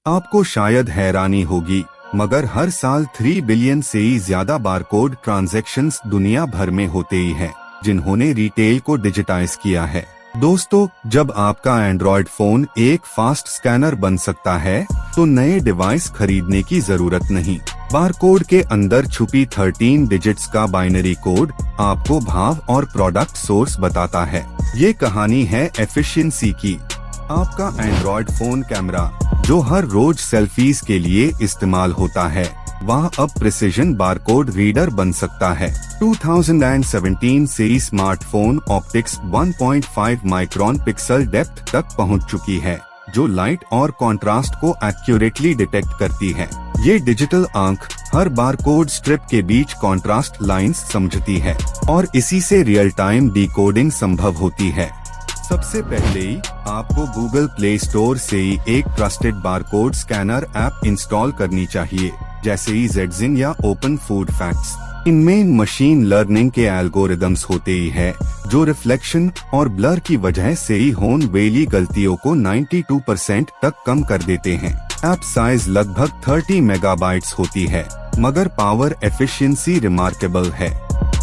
आपको शायद हैरानी होगी, मगर हर साल 3 बिलियन से ही ज्यादा बारकोड ट्रांजैक्शंस दुनिया भर में होते ही हैं, जिन्होंने रिटेल को डिजिटाइज किया है। दोस्तों, जब आपका एंड्रॉयड फोन एक फास्ट स्कैनर बन सकता है, तो नए डिवाइस खरीदने की जरूरत नहीं। बारकोड के अंदर छुपी 13 डिजिट्स का बाइनरी कोड आपको भाव और प्रोडक्ट सोर्स बताता है। ये कहानी है एफिशिएंसी की। आपका एंड्रॉयड फोन कैमरा, जो हर रोज सेल्फीज के लिए इस्तेमाल होता है, वह अब प्रिसिजन बारकोड रीडर बन सकता है। 2017 से smartphone optics 1.5 micron pixel depth तक पहुंच चुकी है, जो लाइट और कंट्रास्ट को एक्यूरेटली डिटेक्ट करती है। ये डिजिटल आंख हर बारकोड स्ट्रिप के बीच कंट्रास्ट लाइंस समझती है और इसी से रियल टाइम डिकोडिंग संभव होती है। सबसे पहले ही आपको गूगल प्ले स्टोर से ही एक trusted barcode scanner app install करनी चाहिए, जैसे ही ज़ेडज़िन या ओपन फूड फैक्ट्स। इनमें मशीन लर्निंग के एल्गोरिदम्स होते ही है, जो रिफ्लेक्शन और ब्लर की वजह से ही होने वाली गलतियों को 92% तक कम कर देते हैं। ऐप साइज लगभग 30 मेगाबाइट्स होती है, मगर पावर एफिशिएंसी रिमार्केबल है।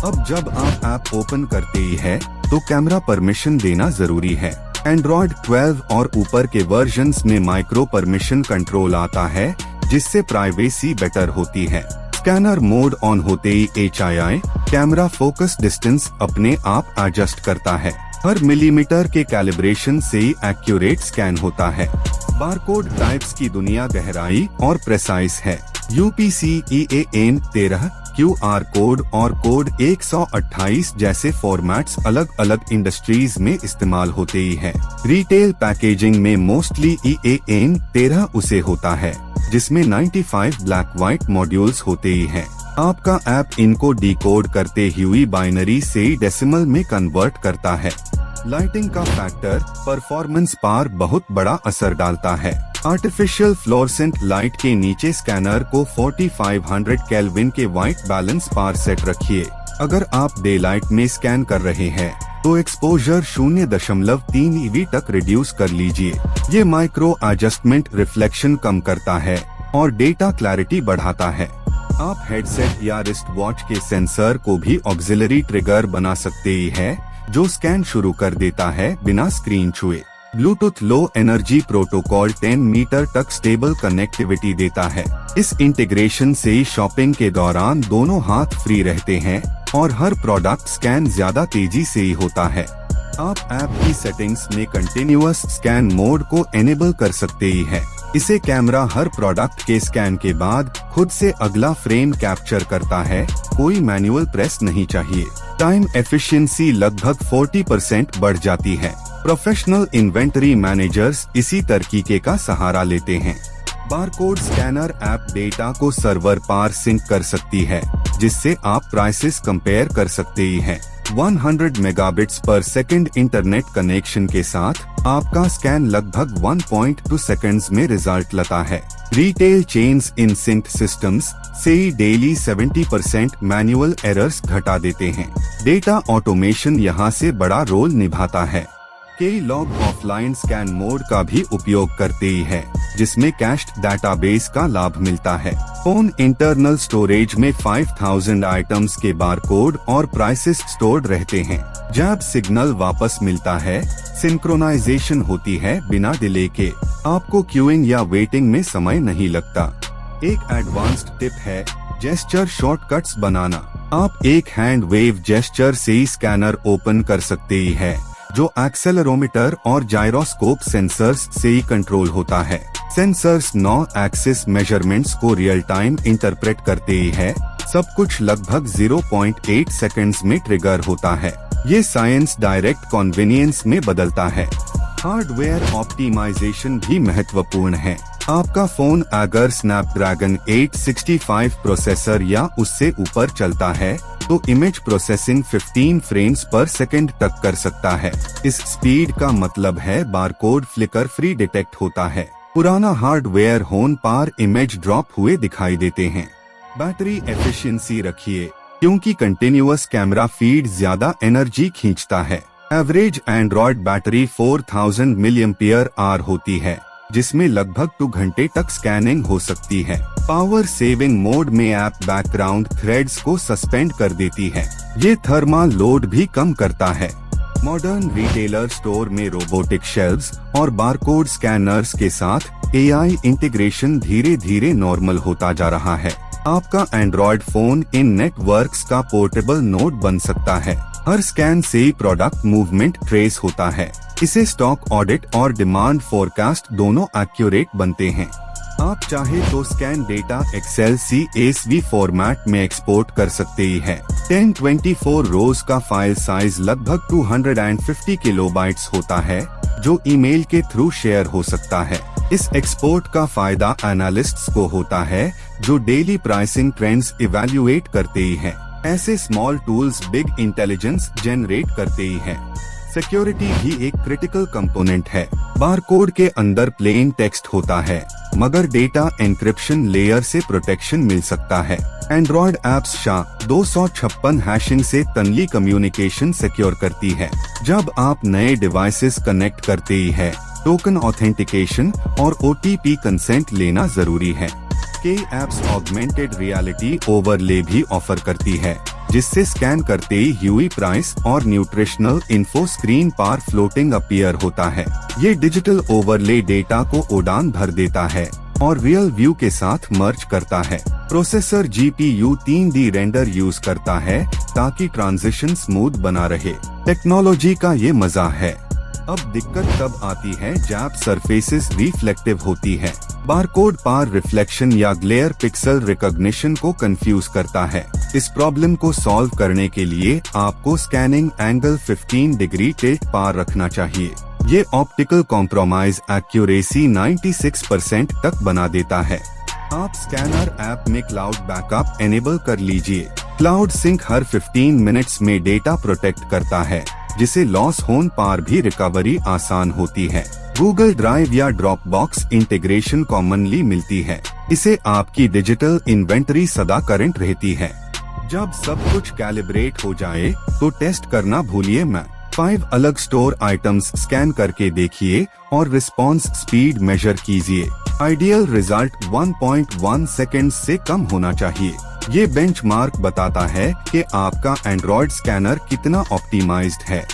अब जब आप ऐप ओपन करते ही है, तो कैमरा परमिशन देना जरूरी है। एंड्रॉयड 12 और ऊपर के वर्जन्स में माइक्रो परमिशन कंट्रोल आता है, जिससे प्राइवेसी बेटर होती है। स्कैनर मोड ऑन होते ही HII कैमरा फोकस डिस्टेंस अपने आप एडजस्ट करता है। हर मिलीमीटर के कैलिब्रेशन से ही एक्यूरेट स्कैन होता है। बारकोड टाइप्स की दुनिया गहराई और प्रेसाइज है। UPC EAN 13 QR कोड और कोड 128 जैसे फॉर्मेट्स अलग अलग इंडस्ट्रीज में इस्तेमाल होते ही है। रिटेल पैकेजिंग में मोस्टली EAN 13 उसे होता है, जिसमें 95 ब्लैक व्हाइट मॉड्यूल्स होते ही हैं। आपका ऐप इनको डिकोड करते हुए बाइनरी से डेसिमल में कन्वर्ट करता है। लाइटिंग का फैक्टर परफॉर्मेंस पर बहुत बड़ा असर डालता है। आर्टिफिशियल फ्लोरेसेंट लाइट के नीचे स्कैनर को 4500 केल्विन के व्हाइट बैलेंस पर सेट रखिए। अगर आप डे लाइट में स्कैन कर रहे हैं, तो एक्सपोजर 0.3 EV तक रिड्यूस कर लीजिए। ये माइक्रो एडजस्टमेंट रिफ्लेक्शन कम करता है और डेटा क्लैरिटी बढ़ाता है। आप हेडसेट या रिस्ट वॉच के सेंसर को भी ऑक्सिलरी ट्रिगर बना सकते ही है, जो स्कैन शुरू कर देता है बिना स्क्रीन छुए। Bluetooth low energy protocol 10 metre तक स्टेबल कनेक्टिविटी देता है। इस इंटीग्रेशन से शॉपिंग के दौरान दोनों हाथ फ्री रहते हैं और हर प्रोडक्ट स्कैन ज्यादा तेजी से ही होता है। आप ऐप की सेटिंग्स में कंटिन्यूअस स्कैन मोड को एनेबल कर सकते ही है। इसे कैमरा हर प्रोडक्ट के स्कैन के बाद खुद से अगला फ्रेम कैप्चर करता है, कोई मैनुअल प्रेस नहीं चाहिए। टाइम एफिशिएंसी लगभग 40% बढ़ जाती है। प्रोफेशनल इन्वेंटरी मैनेजर्स इसी तरीके का सहारा लेते हैं। बारकोड स्कैनर ऐप डेटा को सर्वर पर सिंक कर सकती है, जिससे आप प्राइसेस कंपेयर कर सकते ही हैं। 100 मेगाबिट्स पर सेकंड इंटरनेट कनेक्शन के साथ आपका स्कैन लगभग 1.2 सेकंड्स में रिजल्ट लाता है। Retail chains in sync systems से डेली 70% मैनुअल एरर्स घटा देते हैं। डेटा ऑटोमेशन यहाँ से बड़ा रोल निभाता है। कई लोग ऑफलाइन स्कैन मोड का भी उपयोग करते ही है, जिसमें कैश्ड डाटाबेस का लाभ मिलता है। फोन इंटरनल स्टोरेज में 5000 आइटम्स के बारकोड और प्राइसेस स्टोर्ड रहते हैं। जब सिग्नल वापस मिलता है, सिंक्रोनाइजेशन होती है बिना डिले के। आपको क्यूइंग या वेटिंग में समय नहीं लगता। एक एडवांस्ड टिप है जेस्चर शॉर्टकट्स बनाना। आप एक हैंड वेव जेस्चर से ही स्कैनर ओपन कर सकते ही है, जो एक्सेलरोमीटर और जायरोस्कोप सेंसर्स से ही कंट्रोल होता है। सेंसर्स 9 एक्सिस मेजरमेंट्स को रियल टाइम इंटरप्रेट करते ही है। सब कुछ लगभग 0.8 सेकंड्स में ट्रिगर होता है। ये साइंस डायरेक्ट कन्वीनियंस में बदलता है। हार्डवेयर ऑप्टिमाइजेशन भी महत्वपूर्ण है। आपका फोन अगर स्नैपड्रैगन 865 प्रोसेसर या उससे ऊपर चलता है, तो इमेज प्रोसेसिंग 15 फ्रेम्स पर सेकंड तक कर सकता है। इस स्पीड का मतलब है बारकोड फ्लिकर फ्री डिटेक्ट होता है। पुराना हार्डवेयर होने पर इमेज ड्रॉप हुए दिखाई देते हैं। बैटरी एफिशिएंसी रखिए, क्योंकि कंटिन्यूअस कैमरा फीड ज्यादा एनर्जी खींचता है। एवरेज एंड्रॉयड बैटरी 4000 mAh होती है, जिसमें लगभग 2 घंटे तक स्कैनिंग हो सकती है। पावर सेविंग मोड में ऐप बैकग्राउंड थ्रेड्स को सस्पेंड कर देती है। ये थर्मल लोड भी कम करता है। मॉडर्न रिटेलर स्टोर में रोबोटिक शेल्व्स और बारकोड स्कैनर्स के साथ AI इंटीग्रेशन धीरे धीरे नॉर्मल होता जा रहा है। आपका एंड्रॉयड फोन इन नेटवर्क्स का पोर्टेबल नोड बन सकता है। हर स्कैन से ही प्रोडक्ट मूवमेंट ट्रेस होता है। इसे स्टॉक ऑडिट और डिमांड फोरकास्ट दोनों एक्यूरेट बनते हैं। आप चाहे तो scan data Excel CSV format में एक्सपोर्ट कर सकते ही है। 1024 रोज का फाइल साइज लगभग 250 किलोबाइट्स होता है, जो ईमेल के थ्रू शेयर हो सकता है। इस एक्सपोर्ट का फायदा एनालिस्ट्स को होता है, जो डेली प्राइसिंग ट्रेंड्स इवैल्यूएट करते ही हैं। ऐसे small tools big intelligence generate करते ही हैं। सिक्योरिटी भी एक क्रिटिकल कंपोनेंट है। बारकोड के अंदर प्लेन टेक्स्ट होता है, मगर डेटा एन्क्रिप्शन लेयर से प्रोटेक्शन मिल सकता है। एंड्रॉयड एप्स SHA-256 हैशिंग से तनली कम्युनिकेशन सिक्योर करती है। जब आप नए डिवाइसेस कनेक्ट करते ही है, टोकन ऑथेंटिकेशन और OTP कंसेंट लेना जरूरी है। कई एप्स ऑगमेंटेड रियलिटी ओवरले भी ऑफर करती है, जिससे स्कैन करते ही ह्यूई प्राइस और न्यूट्रिशनल इन्फो स्क्रीन पर फ्लोटिंग अपीयर होता है। ये डिजिटल ओवरले डेटा को उड़ान भर देता है और रियल व्यू के साथ मर्ज करता है। Processor GPU 3D render use करता है ताकि ट्रांजिशन स्मूथ बना रहे। टेक्नोलॉजी का ये मजा है। अब दिक्कत तब आती है जब सरफेसेस रिफ्लेक्टिव होती है। बारकोड पार रिफ्लेक्शन या ग्लेयर पिक्सल रिकॉग्निशन को कंफ्यूज करता है। इस प्रॉब्लम को सॉल्व करने के लिए आपको स्कैनिंग एंगल 15 डिग्री टिल्ट पार रखना चाहिए। ये ऑप्टिकल कॉम्प्रोमाइज एक्यूरेसी 96% तक बना देता है। आप स्कैनर ऐप में क्लाउड बैकअप एनेबल कर लीजिए। क्लाउड सिंक हर 15 मिनट्स में डेटा प्रोटेक्ट करता है, जिसे लॉस होने पर भी रिकवरी आसान होती है। गूगल ड्राइव या ड्रॉपबॉक्स इंटीग्रेशन कॉमनली मिलती है। इसे आपकी डिजिटल इन्वेंटरी सदा करंट रहती है। जब सब कुछ कैलिब्रेट हो जाए तो टेस्ट करना भूलिए मत। 5 अलग स्टोर आइटम्स स्कैन करके देखिए और रिस्पॉन्स स्पीड मेजर कीजिए। आइडियल रिजल्ट 1.1 सेकेंड से कम होना चाहिए। ये बेंचमार्क बताता है कि आपका एंड्रॉयड स्कैनर कितना ऑप्टिमाइज्ड है।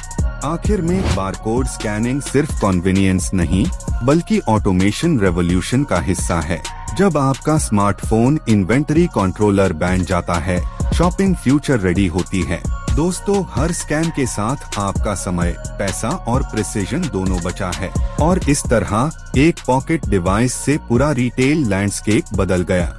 आखिर में बारकोड स्कैनिंग सिर्फ कन्वीनियंस नहीं, बल्कि ऑटोमेशन रेवोल्यूशन का हिस्सा है। जब आपका स्मार्टफोन इन्वेंटरी कंट्रोलर बन जाता है, शॉपिंग फ्यूचर रेडी होती है। दोस्तों, हर स्कैन के साथ आपका समय, पैसा और प्रिसीजन दोनों बचा है। और इस तरह एक पॉकेट डिवाइस से पूरा रिटेल लैंडस्केप बदल गया।